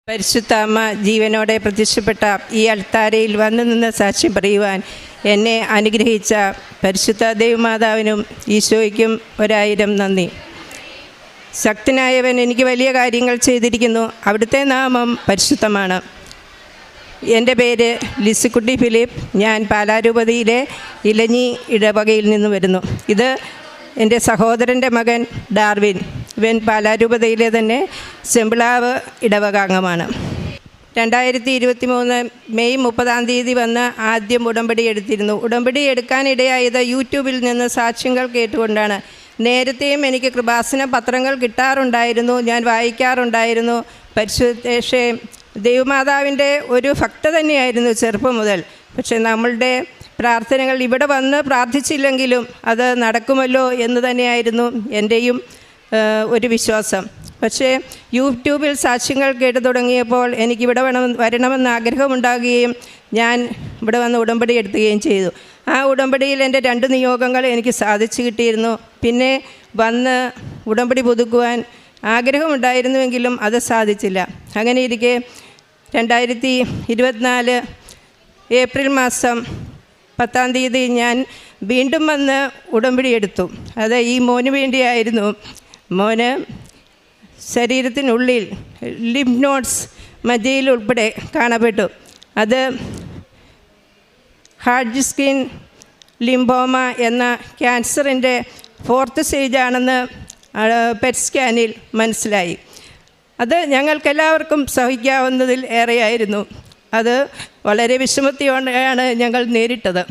പരിശുദ്ധ അമ്മ ജീവനോടെ പ്രത്യക്ഷപ്പെട്ട ഈ അൾത്താരയിൽ വന്നു നിന്ന് സാക്ഷ്യം പറയുവാൻ എന്നെ അനുഗ്രഹിച്ച പരിശുദ്ധ ദൈവമാതാവിനും ഈശോയ്ക്കും 1000 നന്ദി. ശക്തനായവൻ എനിക്ക് വലിയ കാര്യങ്ങൾ ചെയ്തിരിക്കുന്നു. അവിടുത്തെ നാമം പരിശുദ്ധമാണ്. എൻ്റെ പേര് ലിസിക്കുട്ടി ഫിലിപ്പ്. ഞാൻ പാലാരൂപതയിലെ ഇലഞ്ഞി ഇടവകയിൽ നിന്ന് വരുന്നു. ഇത് എൻ്റെ സഹോദരൻ്റെ മകൻ ഡാർവിൻ. ഇവൻ പാലാരൂപതയിലെ തന്നെ സെമ്പിളാവ് ഇടവക അംഗമാണ്. 2023 മെയ് 30 വന്ന് ആദ്യം ഉടമ്പടി എടുത്തിരുന്നു. ഉടമ്പടി എടുക്കാനിടയായത് യൂട്യൂബിൽ നിന്ന് സാക്ഷ്യങ്ങൾ കേട്ടുകൊണ്ടാണ്. നേരത്തെയും എനിക്ക് കൃപാസന പത്രങ്ങൾ കിട്ടാറുണ്ടായിരുന്നു, ഞാൻ വായിക്കാറുണ്ടായിരുന്നു. പരിശുദ്ധ ദൈവമാതാവിൻ്റെ ഒരു ഭക്ത തന്നെയായിരുന്നു ചെറുപ്പം മുതൽ. പക്ഷേ നമ്മളുടെ പ്രാർത്ഥനകൾ ഇവിടെ വന്ന് പ്രാർത്ഥിച്ചില്ലെങ്കിലും അത് നടക്കുമല്ലോ എന്ന് തന്നെയായിരുന്നു എൻ്റെയും ഒരു വിശ്വാസം. പക്ഷേ യൂട്യൂബിൽ സാക്ഷ്യങ്ങൾ കേട്ടു തുടങ്ങിയപ്പോൾ എനിക്കിവിടെ വരണമെന്ന് ആഗ്രഹമുണ്ടാകുകയും ഞാൻ ഇവിടെ വന്ന് ഉടമ്പടി എടുക്കുകയും ചെയ്തു. ആ ഉടമ്പടിയിൽ എൻ്റെ 2 നിയോഗങ്ങൾ എനിക്ക് സാധിച്ചു കിട്ടിയിരുന്നു. പിന്നെ വന്ന് ഉടമ്പടി പുതുക്കുവാൻ ആഗ്രഹമുണ്ടായിരുന്നുവെങ്കിലും അത് സാധിച്ചില്ല. അങ്ങനെ ഇരിക്കെ 2024 ഏപ്രിൽ മാസം 10 ഞാൻ വീണ്ടും വന്ന് ഉടമ്പടി എടുത്തു. അത് ഈ മോന് വേണ്ടിയായിരുന്നു. മോന് ശരീരത്തിനുള്ളിൽ ലിംഫ് നോഡ്സ് മജ്ജയിൽ ഉൾപ്പെടെ കാണപ്പെട്ടു. അത് ഹാഡ്ജിൻസ്കിൻ ലിംഫോമ എന്ന ക്യാൻസറിൻ്റെ 4th സ്റ്റേജാണെന്ന് പെറ്റ് സ്കാനിൽ മനസ്സിലായി. അത് ഞങ്ങൾക്കെല്ലാവർക്കും സഹിക്കാവുന്നതിൽ ഏറെയായിരുന്നു. അത് വളരെ വിഷമത്തോടെയാണ് ഞങ്ങൾ നേരിട്ടത്.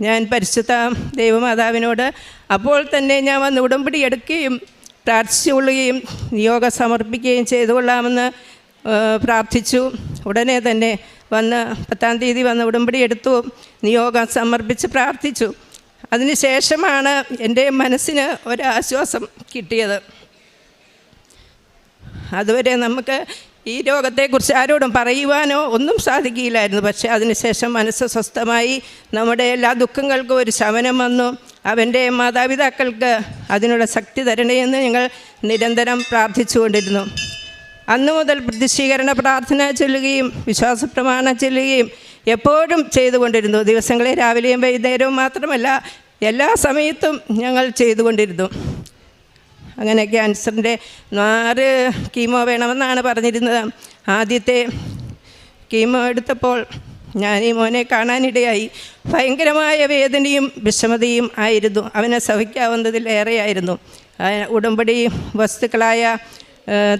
ഞാൻ പരിശുദ്ധ ദൈവമാതാവിനോട് അപ്പോൾ തന്നെ ഞാൻ വന്ന് ഉടമ്പടി എടുക്കുകയും പ്രാർത്ഥിച്ചുകൊള്ളുകയും നിയോഗം സമർപ്പിക്കുകയും ചെയ്തുകൊള്ളാമെന്ന് പ്രാർത്ഥിച്ചു. ഉടനെ തന്നെ വന്ന് 10 വന്ന് ഉടമ്പടി എടുത്തു, നിയോഗം സമർപ്പിച്ച് പ്രാർത്ഥിച്ചു. അതിനുശേഷമാണ് എൻ്റെ മനസ്സിന് ഒരാശ്വാസം കിട്ടിയത്. അതുവരെ നമുക്ക് ഈ രോഗത്തെക്കുറിച്ച് ആരോടും പറയുവാനോ ഒന്നും സാധിക്കില്ലായിരുന്നു. പക്ഷേ അതിനുശേഷം മനസ്സ് സ്വസ്ഥമായി. നമ്മുടെ എല്ലാ ദുഃഖങ്ങൾക്കും ഒരു ശമനം വന്നു. അവൻ്റെ മാതാപിതാക്കൾക്ക് അതിനുള്ള ശക്തി തരണേയെന്ന് ഞങ്ങൾ നിരന്തരം പ്രാർത്ഥിച്ചുകൊണ്ടിരുന്നു. അന്നു മുതൽ പ്രതിഷ്ഠീകരണ പ്രാർത്ഥന ചൊല്ലുകയും വിശ്വാസപ്രമാണം ചൊല്ലുകയും എപ്പോഴും ചെയ്തുകൊണ്ടിരുന്നു. ദിവസങ്ങളെ രാവിലെയും വൈകുന്നേരവും മാത്രമല്ല, എല്ലാ സമയത്തും ഞങ്ങൾ ചെയ്തുകൊണ്ടിരുന്നു. അങ്ങനെ ക്യാൻസറിൻ്റെ 4 കീമോ വേണമെന്നാണ് പറഞ്ഞിരുന്നത്. ആദ്യത്തെ കീമോ എടുത്തപ്പോൾ ഞാൻ ഈ മോനെ കാണാനിടയായി. ഭയങ്കരമായ വേദനയും വിഷമതയും ആയിരുന്നു. അവനെ സഹിക്കാവുന്നതിൽ ഏറെയായിരുന്നു. ഉടമ്പടി വസ്തുക്കളായ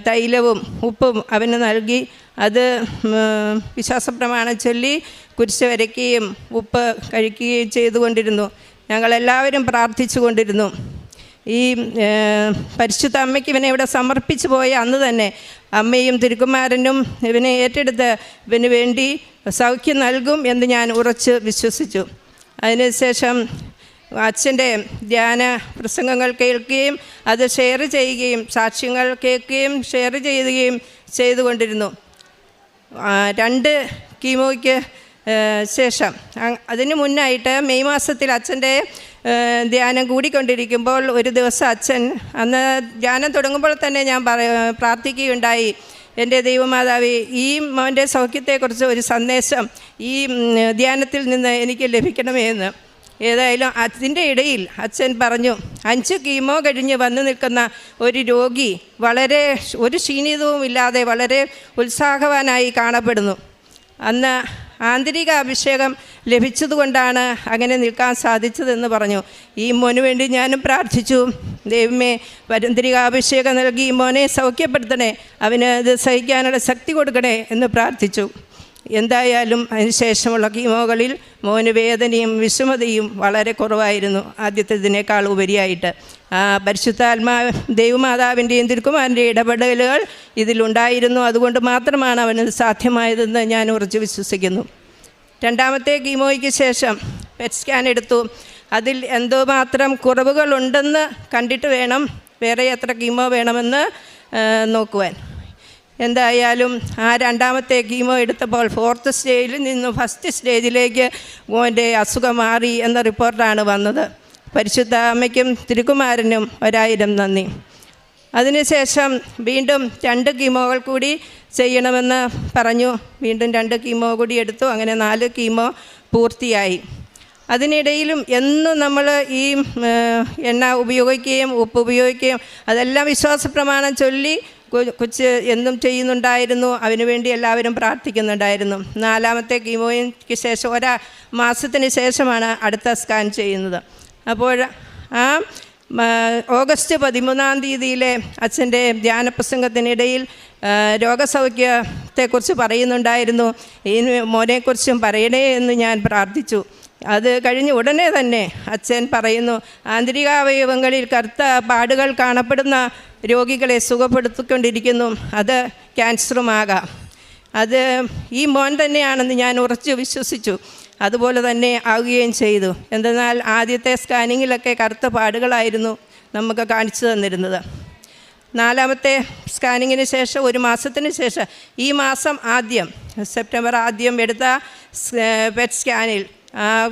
തൈലവും ഉപ്പും അവന് നൽകി. അത് വിശ്വാസപ്രമാണം ചൊല്ലി കുരിശ് വരയ്ക്കുകയും ഉപ്പ് കഴിക്കുകയും ചെയ്തുകൊണ്ടിരുന്നു. ഞങ്ങളെല്ലാവരും പ്രാർത്ഥിച്ചു കൊണ്ടിരുന്നു. ഈ പരിശുദ്ധ അമ്മയ്ക്ക് ഇവനെ ഇവിടെ സമർപ്പിച്ചു പോയ അന്ന് തന്നെ അമ്മയും തിരുക്കുമാരനും ഇവനെ ഏറ്റെടുത്ത് ഇവന് വേണ്ടി സൗഖ്യം നൽകും എന്ന് ഞാൻ ഉറച്ച് വിശ്വസിച്ചു. അതിനുശേഷം അച്ഛൻ്റെ ധ്യാന പ്രസംഗങ്ങൾ കേൾക്കുകയും അത് ഷെയർ ചെയ്യുകയും സാക്ഷ്യങ്ങൾ കേൾക്കുകയും ഷെയർ ചെയ്യുകയും ചെയ്തുകൊണ്ടിരുന്നു. 2 കീമോയ്ക്ക് ശേഷം അതിന് മുന്നായിട്ട് മെയ് മാസത്തിൽ അച്ഛൻ്റെ ധ്യാനം കൂടിക്കൊണ്ടിരിക്കുമ്പോൾ ഒരു ദിവസം അച്ഛൻ അന്ന് ധ്യാനം തുടങ്ങുമ്പോൾ തന്നെ ഞാൻ പ്രാർത്ഥിക്കുകയുണ്ടായി, എൻ്റെ ദൈവമാതാവേ, ഈ മോൻ്റെ സൗഖ്യത്തെക്കുറിച്ച് ഒരു സന്ദേശം ഈ ധ്യാനത്തിൽ നിന്ന് എനിക്ക് ലഭിക്കണമേ എന്ന്. ഏതായാലും അതിൻ്റെ ഇടയിൽ അച്ഛൻ പറഞ്ഞു, 5 കീമോ കഴിഞ്ഞ് വന്നു നിൽക്കുന്ന ഒരു രോഗി വളരെ ഒരു ക്ഷീണിതവും ഇല്ലാതെ വളരെ ഉത്സാഹവാനായി കാണപ്പെടുന്നു. അന്ന് ആന്തരിക അഭിഷേകം ലഭിച്ചതുകൊണ്ടാണ് അങ്ങനെ നിൽക്കാൻ സാധിച്ചതെന്ന് പറഞ്ഞു. ഈ മോന് വേണ്ടി ഞാനും പ്രാർത്ഥിച്ചു. ദൈവമേ, ആന്തരിക അഭിഷേകം നൽകി മോനെ സൗഖ്യപ്പെടുത്തണേ, അവന് ഇത് സഹിക്കാനുള്ള ശക്തി കൊടുക്കണേ എന്ന് പ്രാർത്ഥിച്ചു. എന്തായാലും അതിനുശേഷമുള്ള കീമോകളിൽ മോന് വേദനയും വിഷമതയും വളരെ കുറവായിരുന്നു, ആദ്യത്തേതിനേക്കാൾ ഉപരിയായിട്ട്. പരിശുദ്ധാത്മാ ദൈവമാതാവിൻ്റെയും തിരുക്കുമാരൻ്റെയും ഇടപെടലുകൾ ഇതിലുണ്ടായിരുന്നു. അതുകൊണ്ട് മാത്രമാണ് അവന് സാധ്യമായതെന്ന് ഞാൻ ഉറച്ചു വിശ്വസിക്കുന്നു. 2ാമത്തെ കീമോയ്ക്ക് ശേഷം പെറ്റ് സ്കാൻ എടുത്തു. അതിൽ എന്തുമാത്രം കുറവുകളുണ്ടെന്ന് കണ്ടിട്ട് വേണം വേറെ എത്ര കീമോ വേണമെന്ന് നോക്കുവാൻ. എന്തായാലും ആ 2ാമത്തെ കീമോ എടുത്തപ്പോൾ 4th സ്റ്റേജിൽ നിന്ന് 1st സ്റ്റേജിലേക്ക് മോൻ്റെ അസുഖം മാറി എന്ന റിപ്പോർട്ടാണ് വന്നത്. പരിശുദ്ധ അമ്മയ്ക്കും തിരുക്കുമാരനും 1000 നന്ദി. അതിനുശേഷം വീണ്ടും 2 കീമോകൾ കൂടി ചെയ്യണമെന്ന് പറഞ്ഞു. വീണ്ടും 2 കീമോ കൂടി എടുത്തു. അങ്ങനെ 4 കീമോ പൂർത്തിയായി. അതിനിടയിലും എന്നും നമ്മൾ ഈ എണ്ണ ഉപയോഗിക്കുകയും ഉപ്പ് ഉപയോഗിക്കുകയും അതെല്ലാം വിശ്വാസ പ്രമാണം ചൊല്ലി കൊച്ച് എന്നും ചെയ്യുന്നുണ്ടായിരുന്നു. അതിനുവേണ്ടി എല്ലാവരും പ്രാർത്ഥിക്കുന്നുണ്ടായിരുന്നു. 4ാമത്തെ കീമോയ്ക്ക് ശേഷം 1 മാസത്തിന് ശേഷമാണ് അടുത്ത സ്കാൻ ചെയ്യുന്നത്. അപ്പോൾ ആ ഓഗസ്റ്റ് 13-ാം തീയതിയിലെ അച്ഛൻ്റെ ധ്യാന പ്രസംഗത്തിനിടയിൽ രോഗസൗഖ്യത്തെക്കുറിച്ച് പറയുന്നുണ്ടായിരുന്നു. ഈ മോനെക്കുറിച്ചും പറയണേ എന്ന് ഞാൻ പ്രാർത്ഥിച്ചു. അത് കഴിഞ്ഞ് ഉടനെ തന്നെ അച്ഛൻ പറയുന്നു, ആന്തരികാവയവങ്ങളിൽ കറുത്ത പാടുകൾ കാണപ്പെടുന്ന രോഗികളെ സുഖപ്പെടുത്തിക്കൊണ്ടിരിക്കുന്നു, അത് ക്യാൻസറുമാകാം. അത് ഈ മോൻ തന്നെയാണെന്ന് ഞാൻ ഉറച്ചു വിശ്വസിച്ചു. അതുപോലെ തന്നെ ആവുകയും ചെയ്തു. എന്തെന്നാൽ ആദ്യത്തെ സ്കാനിങ്ങിലൊക്കെ കറുത്ത പാടുകളായിരുന്നു നമുക്ക് കാണിച്ചു തന്നിരുന്നത്. 4ാമത്തെ സ്കാനിങ്ങിന് ശേഷം 1 മാസത്തിന് ശേഷം ഈ മാസം ആദ്യം സെപ്റ്റംബർ ആദ്യം എടുത്ത പെറ്റ് സ്കാനിൽ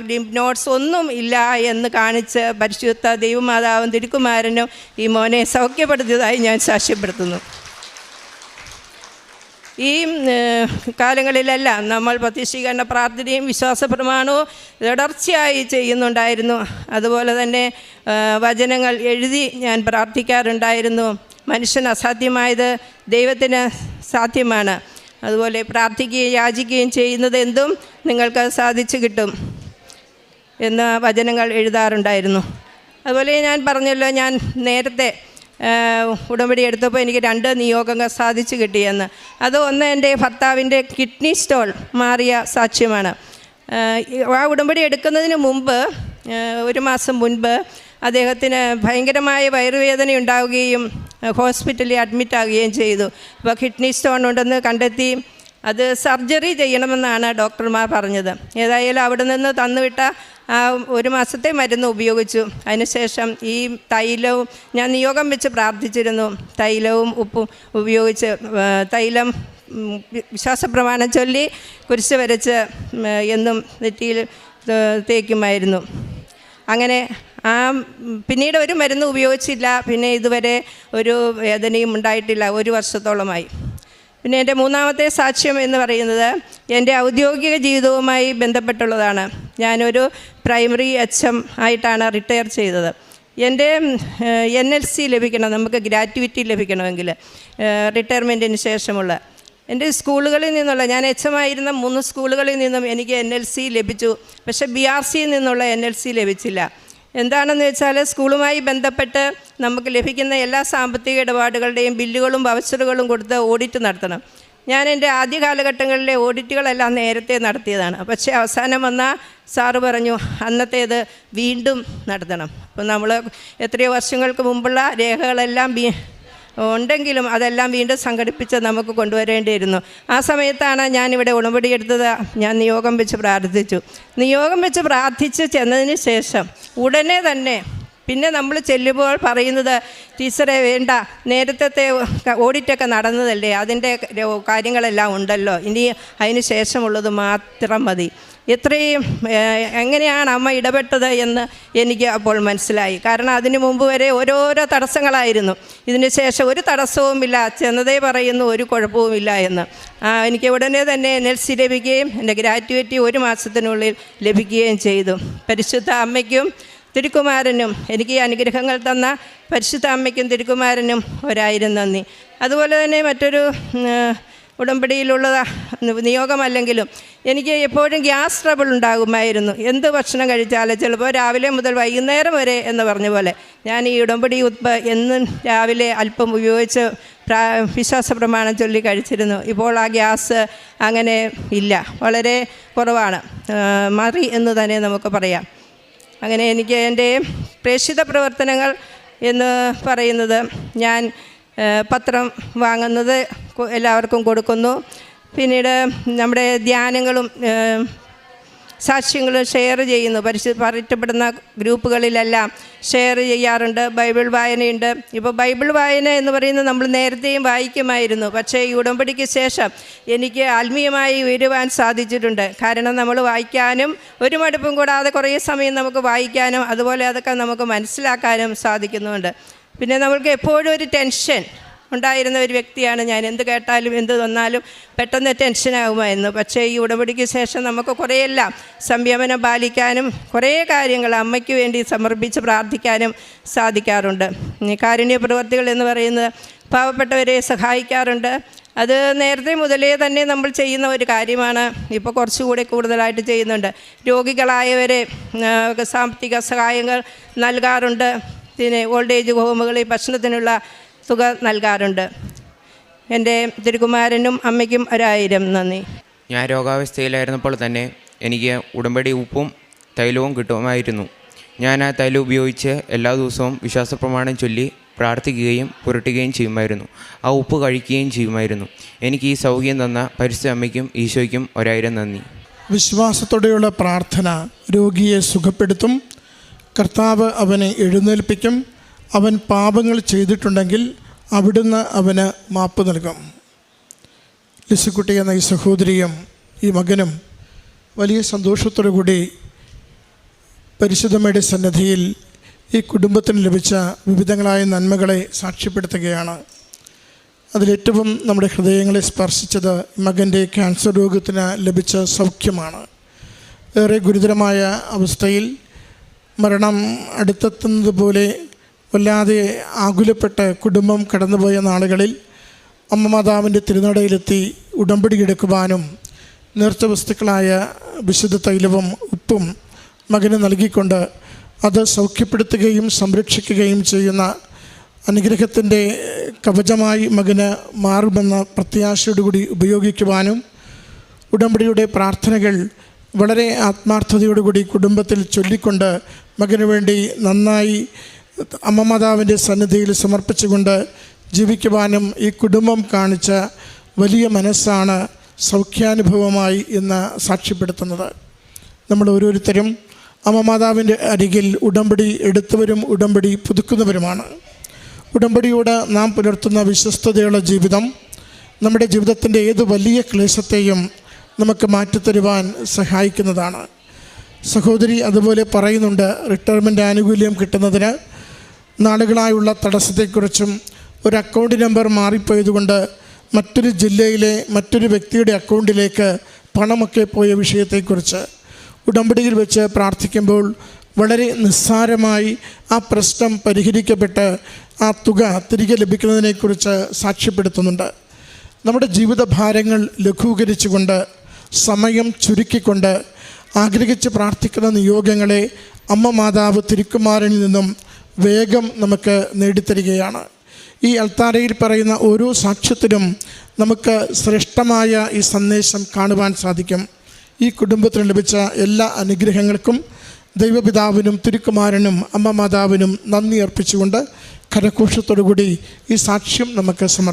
ലിംഫ് നോട്ട്സ് ഒന്നും ഇല്ല എന്ന് കാണിച്ച് പരിശുദ്ധ ദൈവമാതാവും തിരുക്കുമാരനും ഈ മോനെ സൗഖ്യപ്പെടുത്തിയതായി ഞാൻ സാക്ഷ്യപ്പെടുത്തുന്നു. ഈ കാലങ്ങളിലെല്ലാം നമ്മൾ പ്രത്യക്ഷീകരണ പ്രാർത്ഥനയും വിശ്വാസ പ്രമാണവും തുടർച്ചയായി ചെയ്യുന്നുണ്ടായിരുന്നു. അതുപോലെ തന്നെ വചനങ്ങൾ എഴുതി ഞാൻ പ്രാർത്ഥിക്കാറുണ്ടായിരുന്നു. മനുഷ്യന് അസാധ്യമായത് ദൈവത്തിന് സാധ്യമാണ്. അതുപോലെ പ്രാർത്ഥിക്കുകയും യാചിക്കുകയും ചെയ്യുന്നത് എന്തും നിങ്ങൾക്ക് സാധിച്ചു കിട്ടും എന്ന് വചനങ്ങൾ എഴുതാറുണ്ടായിരുന്നു. അതുപോലെ ഞാൻ പറഞ്ഞല്ലോ, ഞാൻ നേരത്തെ ഉടമ്പടി എടുത്തപ്പോൾ എനിക്ക് 2 നിയോഗങ്ങൾ സാധിച്ചു കിട്ടിയെന്ന്. അത് ഒന്ന് എൻ്റെ ഭർത്താവിൻ്റെ കിഡ്നി സ്റ്റോൺ മാറിയ സാക്ഷ്യമാണ്. ആ ഉടമ്പടി എടുക്കുന്നതിന് മുമ്പ് 1 മാസം മുൻപ് അദ്ദേഹത്തിന് ഭയങ്കരമായ വയറുവേദന ഉണ്ടാവുകയും ഹോസ്പിറ്റലിൽ അഡ്മിറ്റാകുകയും ചെയ്തു. അപ്പോൾ കിഡ്നി സ്റ്റോൺ ഉണ്ടെന്ന് കണ്ടെത്തി. അത് സർജറി ചെയ്യണമെന്നാണ് ഡോക്ടർമാർ പറഞ്ഞത്. ഏതായാലും അവിടെ നിന്ന് തന്നുവിട്ട ആ 1 മാസത്തെ മരുന്ന് ഉപയോഗിച്ചു. അതിനുശേഷം ഈ തൈലവും ഞാൻ നിയോഗം വെച്ച് പ്രാർത്ഥിച്ചിരുന്നു. തൈലവും ഉപ്പും ഉപയോഗിച്ച് തൈലം വിശ്വാസപ്രമാണം ചൊല്ലി കുരിശ് വരച്ച് എന്നും നെറ്റിയിൽ തേക്കുമായിരുന്നു. അങ്ങനെ പിന്നീട് ഒരു മരുന്ന് ഉപയോഗിച്ചില്ല. പിന്നെ ഇതുവരെ ഒരു വേദനയും ഉണ്ടായിട്ടില്ല. 1 വർഷത്തോളമായി. പിന്നെ എൻ്റെ 3ാമത്തെ സാക്ഷ്യം എന്ന് പറയുന്നത് എൻ്റെ ഔദ്യോഗിക ജീവിതവുമായി ബന്ധപ്പെട്ടുള്ളതാണ്. ഞാനൊരു പ്രൈമറി HM ആയിട്ടാണ് റിട്ടയർ ചെയ്തത്. എൻ്റെ NLC ലഭിക്കണം, നമുക്ക് ഗ്രാറ്റുവിറ്റി ലഭിക്കണമെങ്കിൽ റിട്ടയർമെൻറ്റിന് ശേഷമുള്ള എൻ്റെ സ്കൂളുകളിൽ നിന്നുള്ള, ഞാൻ HM ആയിരുന്ന 3 സ്കൂളുകളിൽ നിന്നും എനിക്ക് NLC ലഭിച്ചു. പക്ഷേ BRCയിൽ നിന്നുള്ള NLC ലഭിച്ചില്ല. എന്താണെന്ന് വെച്ചാൽ സ്കൂളുമായി ബന്ധപ്പെട്ട് നമുക്ക് ലഭിക്കുന്ന എല്ലാ സാമ്പത്തിക ഇടപാടുകളുടെയും ബില്ലുകളും വൗച്ചറുകളും കൊടുത്ത് ഓഡിറ്റ് നടത്തണം. ഞാൻ എൻ്റെ ആദ്യ കാലഘട്ടങ്ങളിലെ ഓഡിറ്റുകളെല്ലാം നേരത്തെ നടത്തിയതാണ്. പക്ഷേ അവസാനം വന്ന സാറ് പറഞ്ഞു അന്നത്തേത് വീണ്ടും നടത്തണം. അപ്പോൾ നമ്മൾ എത്രയോ വർഷങ്ങൾക്ക് മുമ്പുള്ള രേഖകളെല്ലാം ഉണ്ടെങ്കിലും അതെല്ലാം വീണ്ടും സംഘടിപ്പിച്ച് നമുക്ക് കൊണ്ടുവരേണ്ടിയിരുന്നു. ആ സമയത്താണ് ഞാനിവിടെ ഉടമ്പടി എടുത്തത്. ഞാൻ നിയോഗം വെച്ച് പ്രാർത്ഥിച്ചു. നിയോഗം വെച്ച് പ്രാർത്ഥിച്ച് ചെന്നതിന് ശേഷം ഉടനെ തന്നെ പിന്നെ നമ്മൾ ചെല്ലുമ്പോൾ പറയുന്നത്, ടീച്ചറെ വേണ്ട, നേരത്തെ ഓഡിറ്റൊക്കെ നടന്നതല്ലേ, അതിൻ്റെ കാര്യങ്ങളെല്ലാം ഉണ്ടല്ലോ, ഇനി അതിന് ശേഷമുള്ളത് മാത്രം മതി. എത്രയും എങ്ങനെയാണ് അമ്മ ഇടപെട്ടത് എന്ന് എനിക്ക് അപ്പോൾ മനസ്സിലായി. കാരണം അതിനു മുമ്പ് വരെ ഓരോരോ തടസ്സങ്ങളായിരുന്നു. ഇതിന് ശേഷം ഒരു തടസ്സവുമില്ല, ചെന്നതേ പറയുന്നു ഒരു കുഴപ്പവുമില്ല എന്ന്. എനിക്ക് ഉടനെ തന്നെ NLC ലഭിക്കുകയും എൻ്റെ ഗ്രാറ്റുവിറ്റി 1 മാസത്തിനുള്ളിൽ ലഭിക്കുകയും ചെയ്തു. പരിശുദ്ധ അമ്മയ്ക്കും തിരുക്കുമാരനും, എനിക്ക് ഈ അനുഗ്രഹങ്ങൾ തന്ന പരിശുദ്ധ അമ്മയ്ക്കും തിരുക്കുമാരനും 1000 നന്ദി. അതുപോലെ തന്നെ മറ്റൊരു ഉടമ്പടിയിലുള്ള നിയോഗമല്ലെങ്കിലും എനിക്ക് എപ്പോഴും ഗ്യാസ് ട്രബിൾ ഉണ്ടാകുമായിരുന്നു. എന്ത് ഭക്ഷണം കഴിച്ചാലും ചിലപ്പോൾ രാവിലെ മുതൽ വൈകുന്നേരം വരെ എന്ന് പറഞ്ഞ പോലെ ഞാൻ ഈ ഉടമ്പടി എന്നും രാവിലെ അല്പം ഉപയോഗിച്ച് വിശ്വാസ പ്രമാണം ചൊല്ലി കഴിച്ചിരുന്നു. ഇപ്പോൾ ആ ഗ്യാസ് അങ്ങനെ ഇല്ല, വളരെ കുറവാണ്, മാറി എന്ന് തന്നെ നമുക്ക് പറയാം. അങ്ങനെ എനിക്ക് എൻ്റെ പ്രേക്ഷിത പ്രവർത്തനങ്ങൾ എന്ന് പറയുന്നത്, ഞാൻ പത്രം വാങ്ങുന്നത് എല്ലാവർക്കും കൊടുക്കുന്നു. പിന്നീട് നമ്മുടെ ധ്യാനങ്ങളും സാക്ഷ്യങ്ങളും ഷെയർ ചെയ്യുന്നു. പറയപ്പെടുന്ന ഗ്രൂപ്പുകളിലെല്ലാം ഷെയർ ചെയ്യാറുണ്ട്. ബൈബിൾ വായനയുണ്ട്. ഇപ്പോൾ ബൈബിൾ വായന എന്ന് പറയുന്നത് നമ്മൾ നേരത്തെയും വായിക്കുമായിരുന്നു. പക്ഷേ ഈ ഉടമ്പടിക്ക് ശേഷം എനിക്ക് ആത്മീയമായി ഉയരുവാൻ സാധിച്ചിട്ടുണ്ട്. കാരണം നമ്മൾ വായിക്കാനും ഒരു മടുപ്പും കൂടാതെ കുറേ സമയം നമുക്ക് വായിക്കാനും അതുപോലെ അതൊക്കെ നമുക്ക് മനസ്സിലാക്കാനും സാധിക്കുന്നുണ്ട്. പിന്നെ നമ്മൾക്ക് എപ്പോഴും ഒരു ടെൻഷൻ ഉണ്ടായിരുന്ന ഒരു വ്യക്തിയാണ് ഞാൻ. എന്ത് കേട്ടാലും എന്ത് തന്നാലും പെട്ടെന്ന് ടെൻഷനാകുമായിരുന്നു. പക്ഷേ ഈ ഉടമ്പടിക്ക് ശേഷം നമുക്ക് കുറേയെല്ലാം സംയമനം പാലിക്കാനും കുറേ കാര്യങ്ങൾ അമ്മയ്ക്ക് വേണ്ടി സമർപ്പിച്ച് പ്രാർത്ഥിക്കാനും സാധിക്കാറുണ്ട്. കാരുണ്യ പ്രവർത്തികൾ എന്ന് പറയുന്നത് പാവപ്പെട്ടവരെ സഹായിക്കാറുണ്ട്. അത് നേരത്തെ മുതലേ തന്നെ നമ്മൾ ചെയ്യുന്ന ഒരു കാര്യമാണ്. ഇപ്പോൾ കുറച്ചുകൂടി കൂടുതലായിട്ട് ചെയ്യുന്നുണ്ട്. രോഗികളായവരെ സാമ്പത്തിക സഹായങ്ങൾ നൽകാറുണ്ട്. പിന്നെ ഓൾഡ് ഏജ് ഹോമുകളിൽ ഭക്ഷണത്തിനുള്ള തുക നൽകാറുണ്ട്. എൻ്റെ തിരുകുമാരനും അമ്മയ്ക്കും 1000 നന്ദി. ഞാൻ രോഗാവസ്ഥയിലായിരുന്നപ്പോൾ തന്നെ എനിക്ക് ഉടമ്പടി ഉപ്പും തൈലവും കിട്ടുമായിരുന്നു. ഞാൻ ആ തൈലം ഉപയോഗിച്ച് എല്ലാ ദിവസവും വിശ്വാസ പ്രമാണം ചൊല്ലി പ്രാർത്ഥിക്കുകയും പുരട്ടുകയും ചെയ്യുമായിരുന്നു. ആ ഉപ്പ് കഴിക്കുകയും ചെയ്യുമായിരുന്നു. എനിക്ക് ഈ സൗഖ്യം തന്ന പരിശുദ്ധ അമ്മയ്ക്കും ഈശോയ്ക്കും 1000 നന്ദി. വിശ്വാസത്തോടെയുള്ള പ്രാർത്ഥന രോഗിയെ സുഖപ്പെടുത്തും. കർത്താവ് അവനെ എഴുന്നേൽപ്പിക്കും. അവൻ പാപങ്ങൾ ചെയ്തിട്ടുണ്ടെങ്കിൽ അവിടുന്ന് അവന് മാപ്പ് നൽകും. ലിസിക്കുട്ടി എന്ന ഈ സഹോദരിയും ഈ മകനും വലിയ സന്തോഷത്തോടു കൂടി പരിശുദ്ധമ്മയുടെ സന്നിധിയിൽ ഈ കുടുംബത്തിന് ലഭിച്ച വിവിധങ്ങളായ നന്മകളെ സാക്ഷ്യപ്പെടുത്തുകയാണ്. അതിലേറ്റവും നമ്മുടെ ഹൃദയങ്ങളെ സ്പർശിച്ചത് മകൻ്റെ ക്യാൻസർ രോഗത്തിന് ലഭിച്ച സൗഖ്യമാണ്. ഏറെ ഗുരുതരമായ അവസ്ഥയിൽ മരണം അടുത്തെത്തുന്നത് പോലെ വല്ലാതെ ആകുലപ്പെട്ട് കുടുംബം കടന്നുപോയ നാളുകളിൽ അമ്മ മാതാവിൻ്റെ തിരുനടയിലെത്തി ഉടമ്പടി എടുക്കുവാനും നേർച്ച വസ്തുക്കളായ വിശുദ്ധ തൈലവും ഉപ്പും മകന് നൽകിക്കൊണ്ട് അത് സൗഖ്യപ്പെടുത്തുകയും സംരക്ഷിക്കുകയും ചെയ്യുന്ന അനുഗ്രഹത്തിൻ്റെ കവചമായി മകന് മാറുമെന്ന പ്രത്യാശയോടുകൂടി ഉപയോഗിക്കുവാനും ഉടമ്പടിയുടെ പ്രാർത്ഥനകൾ വളരെ ആത്മാർത്ഥതയോടുകൂടി കുടുംബത്തിൽ ചൊല്ലിക്കൊണ്ട് മകന് വേണ്ടി നന്നായി അമ്മ മാതാവിൻ്റെ സന്നിധിയിൽ സമർപ്പിച്ചുകൊണ്ട് ജീവിക്കുവാനും ഈ കുടുംബം കാണിച്ച വലിയ മനസ്സാണ് സൗഖ്യാനുഭവമായി ഇന്ന് സാക്ഷ്യപ്പെടുത്തുന്നത്. നമ്മൾ ഓരോരുത്തരും അമ്മ മാതാവിൻ്റെ അരികിൽ ഉടമ്പടി എടുത്തവരും ഉടമ്പടി പുതുക്കുന്നവരുമാണ്. ഉടമ്പടിയോട് നാം പുലർത്തുന്ന വിശ്വസ്തതയുള്ള ജീവിതം നമ്മുടെ ജീവിതത്തിൻ്റെ ഏത് വലിയ ക്ലേശത്തെയും നമുക്ക് മാറ്റിത്തരുവാൻ സഹായിക്കുന്നതാണ്. സഹോദരി അതുപോലെ പറയുന്നുണ്ട്, റിട്ടയർമെൻ്റ് ആനുകൂല്യം കിട്ടുന്നതിന് നാളുകളായുള്ള തടസ്സത്തെക്കുറിച്ചും ഒരു അക്കൗണ്ട് നമ്പർ മാറിപ്പോയതുകൊണ്ട് മറ്റൊരു ജില്ലയിലെ മറ്റൊരു വ്യക്തിയുടെ അക്കൗണ്ടിലേക്ക് പണമൊക്കെ പോയ വിഷയത്തെക്കുറിച്ച് ഉടമ്പടിയിൽ വെച്ച് പ്രാർത്ഥിക്കുമ്പോൾ വളരെ നിസ്സാരമായി ആ പ്രശ്നം പരിഹരിക്കപ്പെട്ട് ആ തുക തിരികെ ലഭിക്കുന്നതിനെക്കുറിച്ച് സാക്ഷ്യപ്പെടുത്തുന്നുണ്ട്. നമ്മുടെ ജീവിതഭാരങ്ങൾ ലഘൂകരിച്ചുകൊണ്ട് സമയം ചുരുക്കിക്കൊണ്ട് ആഗ്രഹിച്ച് പ്രാർത്ഥിക്കുന്ന നിയോഗങ്ങളെ അമ്മ മാതാവ് തിരുക്കുമാരനിൽ നിന്നും വേഗം നമുക്ക് നേടിത്തരികയാണ്. ഈ അൾത്താരയിൽ പറയുന്ന ഓരോ സാക്ഷ്യത്തിലും നമുക്ക് ശ്രേഷ്ഠമായ ഈ സന്ദേശം കാണുവാൻ സാധിക്കും. ഈ കുടുംബത്തിന് ലഭിച്ച എല്ലാ അനുഗ്രഹങ്ങൾക്കും ദൈവപിതാവിനും തിരുക്കുമാരനും അമ്മ മാതാവിനും നന്ദി അർപ്പിച്ചുകൊണ്ട് കരഘോഷത്തോടുകൂടി ഈ സാക്ഷ്യം നമുക്ക് സമർപ്പിക്കാം.